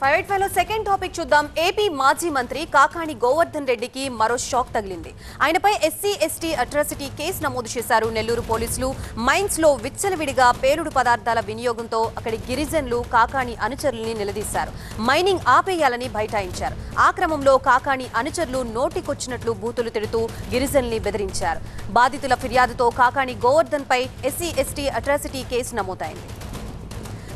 585లో second topic చూద్దాం. AP మాజీ మంత్రి కాకాణి గోవర్ధన్ రెడ్డికి మరో షాక్ తగిలింది. ఆయనపై ఎస్సీ/ఎస్టీ అట్రాసిటీ కేసు నమోదు చేశారు నెల్లూరు పోలీసులు. మైన్స్ లో విచ్చలవిడిగా పేలుడు పదార్థాల వినియోగంతో అక్కడి గిరిజనులు కాకాణి అనుచరుల్ని నిలదీశారు. మైనింగ్ ఆపేయాలని బైఠాయించారు. ఆ క్రమంలో కాకాణి అనుచరులు నోటికొచ్చినట్లు బూతులు తిడుతూ గిరిజనుల్ని బెదిరించారు. బాధితుల ఫిర్యాదుతో కాకాణి గోవర్ధన్ పై ఎస్సీ/ఎస్టీ అట్రాసిటీ కేసు నమోదైంది.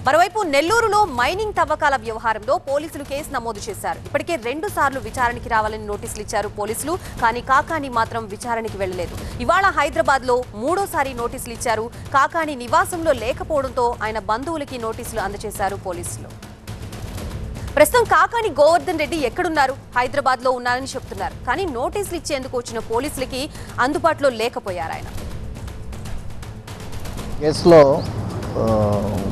మరోవైపు నెల్లూరులో మైనింగ్ తవ్వకాల వ్యవహారంలో పోలీసులు కేసు నమోదు చేశారు. ఇప్పటికే 2 సార్లు విచారణకి రావాలని నోటీసులు ఇచ్చారు పోలీసులు. కానీ కాకాణి మాత్రం విచారణకి వెళ్లలేదు. ఇవాళ హైదరాబాద్ లో 3వ నోటీసులు ఇచ్చారు. కాకాణి నివాసంలో లేకపోవడంతో ఆయన బంధువులకి నోటీసులు అందజేశారు పోలీసులు. ప్రస్తుతం కాకాణి గోవర్ధన్ రెడ్డి ఎక్కడున్నారు? హైదరాబాద్ లో ఉన్నారని చెప్తున్నారు. కానీ నోటీసులు ఇచ్చేందుకు వచ్చిన పోలీసులకి అందుబాటులో లేకపోయారు ఆయన. కేసులో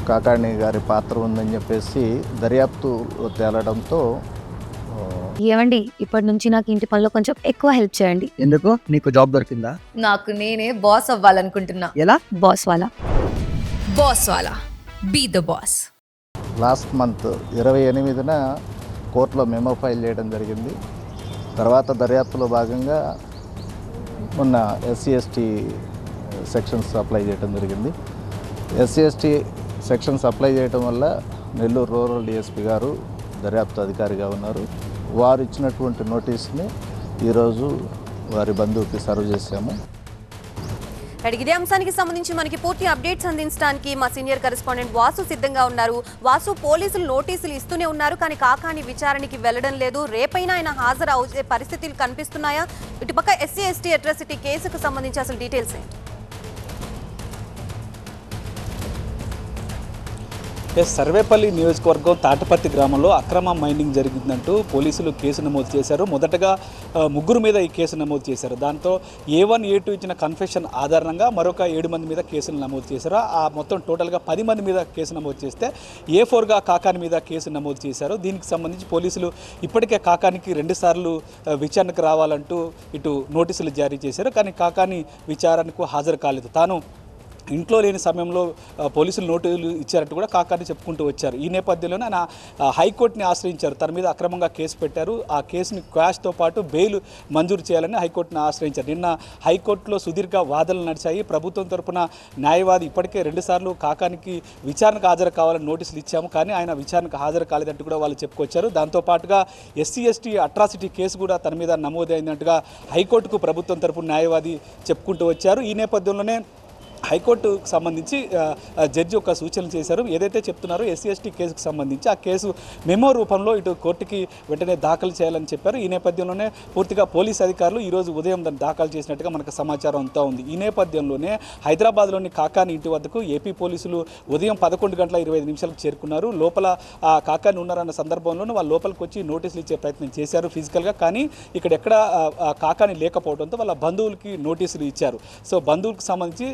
కాకాణి గారి పాత్ర ఉందని చెప్పేసి దర్యాప్తు తేలడంతో ఏమండి ఇప్పటి నుంచి నాకు ఇంటి పనిలో కొంచెం ఎక్కువ హెల్ప్ చేయండి. ఎందుకు? నీకు జాబ్ దొరికిందా? నాకు నేనే బాస్ అవ్వాలనుకుంటున్నా. ఎలా? బాస్ వాలా be the boss. Last month 28న కోర్టులో మెమో ఫైల్ చేయడం జరిగింది. తర్వాత దర్యాప్తులో భాగంగా మొన్న ఎస్సీ/ఎస్టీ సెక్షన్స్ అప్లై చేయడం జరిగింది. ఎస్సీ/ఎస్టీ సెక్షన్స్ అప్లై చేయడం వల్ల నెల్లూరు రూరల్ డిఎస్పీ గారు దర్యాప్తు అధికారిగా ఉన్నారు. వారు ఇచ్చినటువంటి నోటీస్ని ఈరోజు వారి బంధువుకి సర్వ్ చేశాము. ఇదే అంశానికి సంబంధించి మనకి పూర్తి అప్డేట్స్ అందించడానికి మా సీనియర్ కరెస్పాండెంట్ వాసు సిద్ధంగా ఉన్నారు. వాసు, పోలీసులు నోటీసులు ఇస్తూనే ఉన్నారు, కానీ కాకాణి విచారణకి వెళ్లడం లేదు. రేపైనా ఆయన హాజరు అయ్యే పరిస్థితులు కనిపిస్తున్నాయా? ఇటుపక్క ఎస్సీ/ఎస్టీ అట్రాసిటీ కేసుకు సంబంధించి అసలు డీటెయిల్స్ ఏంటి? సర్వేపల్లి నియోజకవర్గం తాటపర్తి గ్రామంలో అక్రమ మైనింగ్ జరిగిందంటూ పోలీసులు కేసు నమోదు చేశారు. మొదటగా 3 మీద ఈ కేసు నమోదు చేశారు. దాంతో A1, A2 ఇచ్చిన కన్ఫెషన్ ఆధారంగా మరొక 7 మంది మీద కేసులు నమోదు చేశారు. ఆ మొత్తం టోటల్గా 10 మంది మీద కేసు నమోదు చేస్తే A4గా కాకాని మీద కేసు నమోదు చేశారు. దీనికి సంబంధించి పోలీసులు ఇప్పటికే కాకానికి 2 సార్లు విచారణకు రావాలంటూ ఇటు నోటీసులు జారీ చేశారు. కానీ కాకాని విచారణకు హాజరు కాలేదు. తాను ఇంట్లో లేని సమయంలో పోలీసులు నోటీసులు ఇచ్చారంటూ కూడా కాకాని చెప్పుకుంటూ వచ్చారు. ఈ నేపథ్యంలోనే ఆయన హైకోర్టుని ఆశ్రయించారు. తన మీద అక్రమంగా కేసు పెట్టారు. ఆ కేసుని క్వాష్తో పాటు బెయిల్ మంజూరు చేయాలని హైకోర్టుని ఆశ్రయించారు. నిన్న హైకోర్టులో సుదీర్ఘ వాదనలు నడిచాయి. ప్రభుత్వం తరపున న్యాయవాది ఇప్పటికే 2 సార్లు కాకానికి విచారణకు హాజరు కావాలని నోటీసులు ఇచ్చాము, కానీ ఆయన విచారణకు హాజరు కాలేదంటూ కూడా వాళ్ళు చెప్పుకొచ్చారు. దాంతోపాటుగా ఎస్సీ/ఎస్టీ అట్రాసిటీ కేసు కూడా తన మీద నమోదైందంటుగా హైకోర్టుకు ప్రభుత్వం తరపున న్యాయవాది చెప్పుకుంటూ వచ్చారు. ఈ నేపథ్యంలోనే హైకోర్టుకు సంబంధించి జడ్జి ఒక సూచనలు చేశారు. ఏదైతే చెప్తున్నారో ఎస్సీ/ఎస్టీ కేసుకు సంబంధించి ఆ కేసు మెమో రూపంలో ఇటు కోర్టుకి వెంటనే దాఖలు చేయాలని చెప్పారు. ఈ నేపథ్యంలోనే పూర్తిగా పోలీస్ అధికారులు ఈరోజు ఉదయం దాన్ని దాఖలు చేసినట్టుగా మనకు సమాచారం అంతా ఉంది. ఈ నేపథ్యంలోనే హైదరాబాద్లోని కాకాని ఇంటి వద్దకు ఏపీ పోలీసులు ఉదయం 11:25 చేరుకున్నారు. లోపల కాకాని ఉన్నారన్న సందర్భంలోనూ వాళ్ళు లోపలికి వచ్చి నోటీసులు ఇచ్చే ప్రయత్నం చేశారు ఫిజికల్గా. కానీ ఇక్కడ ఎక్కడ కాకాని లేకపోవడంతో వాళ్ళ బంధువులకి నోటీసులు ఇచ్చారు. సో బంధువులకు సంబంధించి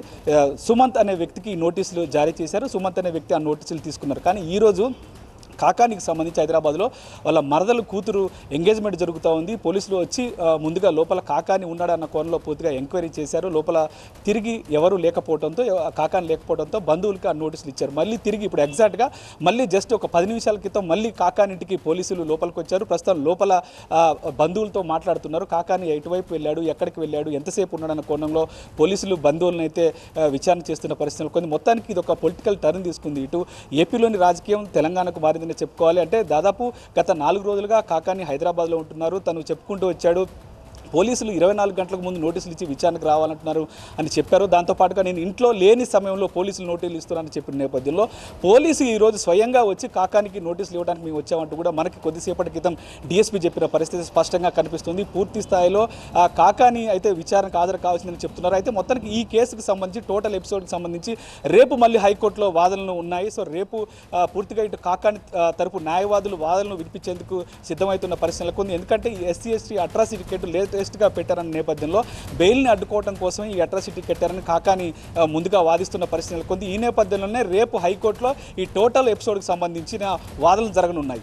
సుమంత్ అనే వ్యక్తికి నోటీసులు జారీ చేశారు. సుమంత్ అనే వ్యక్తి ఆ నోటీసులు తీసుకున్నారు. కానీ ఈరోజు కాకానికి సంబంధించి హైదరాబాద్లో వాళ్ళ మరదలు కూతురు ఎంగేజ్మెంట్ జరుగుతూ ఉంది. పోలీసులు వచ్చి ముందుగా లోపల కాకాని ఉన్నాడన్న కోణంలో పూర్తిగా ఎంక్వైరీ చేశారు. లోపల తిరిగి ఎవరు లేకపోవడంతో, కాకాని లేకపోవడంతో బంధువులకి ఆ నోటీసులు ఇచ్చారు. మళ్ళీ తిరిగి ఇప్పుడు ఎగ్జాక్ట్గా మళ్ళీ జస్ట్ ఒక 10 నిమిషాల క్రితం మళ్ళీ కాకాని ఇంటికి పోలీసులు లోపలికి వచ్చారు. ప్రస్తుతం లోపల బంధువులతో మాట్లాడుతున్నారు. కాకాని ఎటువైపు వెళ్ళాడు, ఎక్కడికి వెళ్ళాడు, ఎంతసేపు ఉన్నాడన్న కోణంలో పోలీసులు బంధువులను అయితే విచారణ చేస్తున్న పరిస్థితులు కొన్ని. మొత్తానికి ఇది ఒక పొలిటికల్ టర్న్ తీసుకుంది. ఇటు ఏపీలోని రాజకీయం తెలంగాణకు మారింది చెప్పుకోవాలి. అంటే దాదాపు గత 4 రోజులుగా కాకాని హైదరాబాద్లో ఉంటున్నారు. తను చెప్పుకుంటూ వచ్చాడు, పోలీసులు 24 గంటలకు ముందు నోటీసులు ఇచ్చి విచారణకు రావాలంటున్నారు అని చెప్పారు. దాంతోపాటుగా నేను ఇంట్లో లేని సమయంలో పోలీసులు నోటీసులు ఇస్తున్నారని చెప్పిన నేపథ్యంలో పోలీసు ఈరోజు స్వయంగా వచ్చి కాకానికి నోటీసులు ఇవ్వడానికి మేము వచ్చామంటూ కూడా మనకి కొద్దిసేపటి క్రితం డిఎస్పీ చెప్పిన పరిస్థితి స్పష్టంగా కనిపిస్తుంది. పూర్తి స్థాయిలో కాకాని అయితే విచారణకు హాజరు కావాల్సిందని చెప్తున్నారు. అయితే మొత్తానికి ఈ కేసుకు సంబంధించి టోటల్ ఎపిసోడ్కి సంబంధించి రేపు మళ్ళీ హైకోర్టులో వాదనలు ఉన్నాయి. సో రేపు పూర్తిగా ఇటు కాకాని తరపు న్యాయవాదులు వాదనలు వినిపించేందుకు సిద్ధమవుతున్న పరిస్థితులకు ఉంది. ఎందుకంటే ఈ ఎస్సీ/ఎస్టీ అట్రాసిటీ కేసు లేటెస్ట్గా పెట్టారన్న నేపథ్యంలో బెయిల్ని అడ్డుకోవడం కోసం ఈ అట్రాసిటీ కట్టారని కాకాని ముందుగా వాదిస్తున్న పరిస్థితులు కొంది. ఈ నేపథ్యంలోనే రేపు హైకోర్టులో ఈ టోటల్ ఎపిసోడ్కి సంబంధించిన వాదనలు జరగనున్నాయి.